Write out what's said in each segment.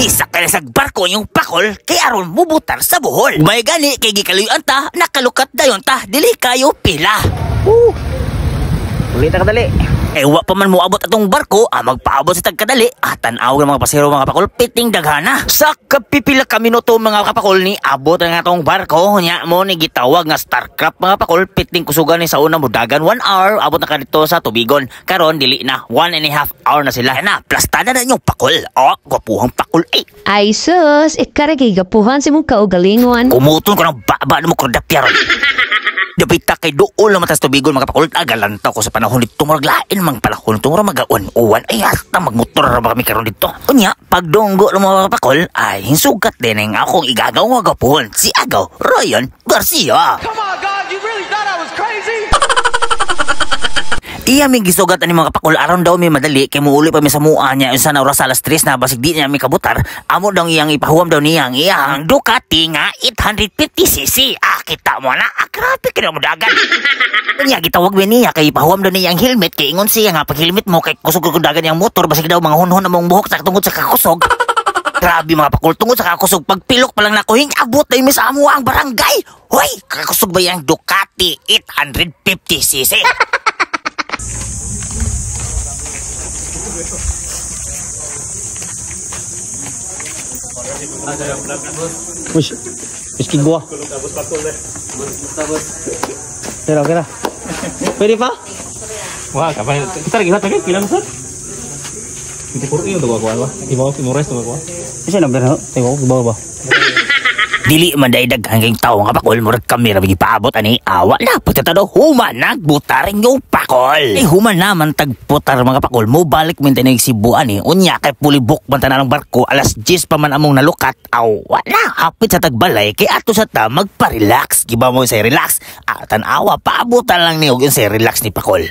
Isa ka na sa barko yung pakol kay aron mubutar sa buhol. May gani kay gikaluyan ta, nakalukat dayon ta, dili kayo pila. Ulit na kadali. Wa pa man mo abot atong barko, magpaabot sa tagkadali, tanaw ng mga pasero mga kapakol, piting daghana. Sa kapipila ka minuto mga kapakol ni abot ang atong barko, nya mo ni gitawag nga Starcraft mga kapakol, piting kusugan ni sa una mudagan 1 hour, abot na kadito sa tubigon. Karon dili na 1.5 hour na sila. Na, plastada na yung pakol. Gwapuhang pakol eh. Ay sus, ikaragay gapuhan si mong kaugalingon. Kumuton ko ng baba na mo kordapya ron. Dapita kay dool na matas tubigon mga kapakol, agalantaw ko sa panahon dito maraglain mang palakon tumura magaon-uwan ay hasta magmotor ra ba kami karon dito. Unya pagdunggo ng mga kapakol ay hinsugat din ang akong igagaw nga gapon si Agaw Ryan Garcia. Come on, God, you really thought I was crazy? Iya may gisugat ani mga kapakol aron daw may madali kay muuli pa mi sa mua niya sa oras alas 3 na basig di niya mi kabutar amo daw iyang ipahuwam daw niyang iyang Ducati nga 850cc. Kita mo na grabe kina mo dagan. Unya gitawag mi niya kay ipahuwam daw niyang helmet kay ingon siya nga pag helmet mo kay kusog dagan yang motor basig daw mga hunhon among buhok sa tungod sa kakusog. Grabe mga pakol, tungod sa kakusog pagpilok pa lang nakuhing abot na mi sa amo ang barangay. Hoy, kakusog ba yang Ducati 850cc? Push. Push gua. Kira. Pwede pa? Wah, kapan? Kita lagi hot lagi, kilang sir. Hindi puro iyo daw ako. Ibaw rest daw ako. Kasi na bero, tayo ko ba. Dili man daydag hanggang tao nga pakol murag kami ra gipaabot ani awa na pagtatado human nagbutar yung pakol. Human naman tagputar mga pakol mo balik min tanig Cebuan ni unya kay pulibok man tanan barko alas 10 pa man among nalukat awa na hapit sa tagbalay kay ato sa ta magpa-relax giba mo say relax tan-awa paabutan lang ni og say relax ni pakol.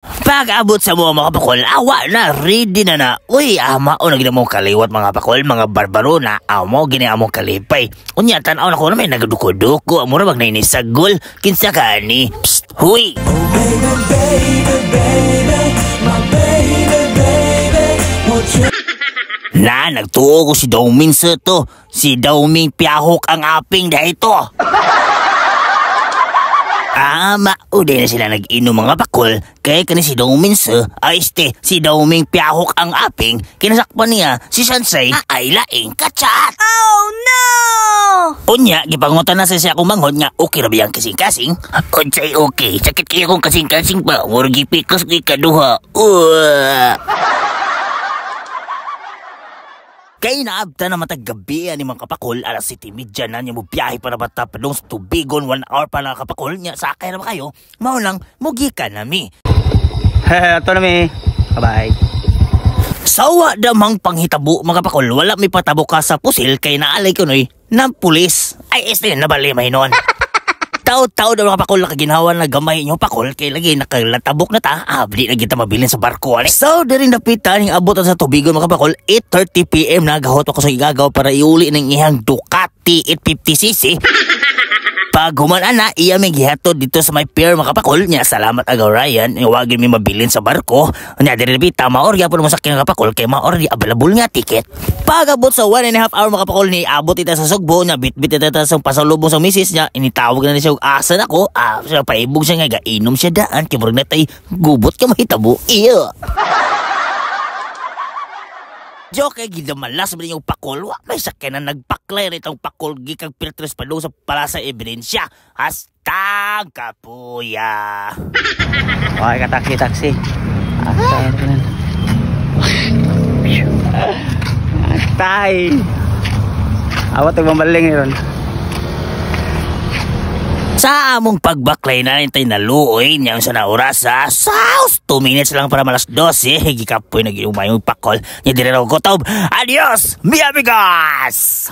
Pag-abot sa mga pakol, awa na, ready na. Uy, mao na ginamong kaliwat mga pakol, mga barbaro na, mo ginamong kalipay. Unya, tanaw na ko na may nagaduko-duko, amura wag na inisagol, kinsa ka ni. Psst, huy! Oh, baby, baby, baby, my baby, baby, won't you... Na, nagtuo ko si Dauming sa to. Si Dauming piyahok ang aping dahito. Mauday na sila nag-inom mga pakol kay kani si Dauming si Dauming piyahok ang aping kinasakpan niya si Sansay ay laing kachat. Oh no! Unya, gipangutan na siya akong manghod nga okay ra biyang kasing-kasing? Unsay okay, sakit kayo kong kasing-kasing pa, murag gipikas kay kaduha. Kay naabta na matag gabi ni mga kapakol alas 7:30 na niya mo biyahe para bata padung sa tubigon 1 hour pa na kapakol niya sakay na ba kayo mao lang mugi ka nami. Ato na mi. Bye. Sawa damang panghitabo mga kapakol wala mi patabo ka sa pusil kay naalay ko noy ng pulis ay este nabali mahinon. Tao-tao daw mga pakol nakaginawan na gamay nyo pakol kay lagi nakalatabok na ta di na kita mabilin sa barko ani. So diri napita ning abutan sa tubigon mga pakol 8:30 PM nagahot ako sa igagaw para iuli ning ihang Ducati 850cc. Pag human na iya may gihatod dito sa may pier mga kapakol nya salamat Agaw Ryan iwagin mi mabilin sa barko nya diri napita maorya pud mo sakyan mga kapakol kay maorya available nga ticket. Pag-abot sa 1.5 hour mga kapakol ni abot ita sa Sugbo nya bit-bit ita sa pasalubong sa misis nya initawag na siya og asa nako sa paibog siya nga gainom siya daan kay murag natay gubot ka mahitabo iya. Joke gidamalas ba yung pakol wa may sakyan na nagpaklay rin itong pakol gikag piltres pa doon sa palasa ebidensya hastag kapuya. Okay ka taxi. Atay. Awat magmamaling ron. Sa among pagbaklay na nintay na luoy niya sa naoras sa 2 minutes lang para malas 12 gikapoy na giumay yung pakol niya dire raw gotob. Adios mi amigos.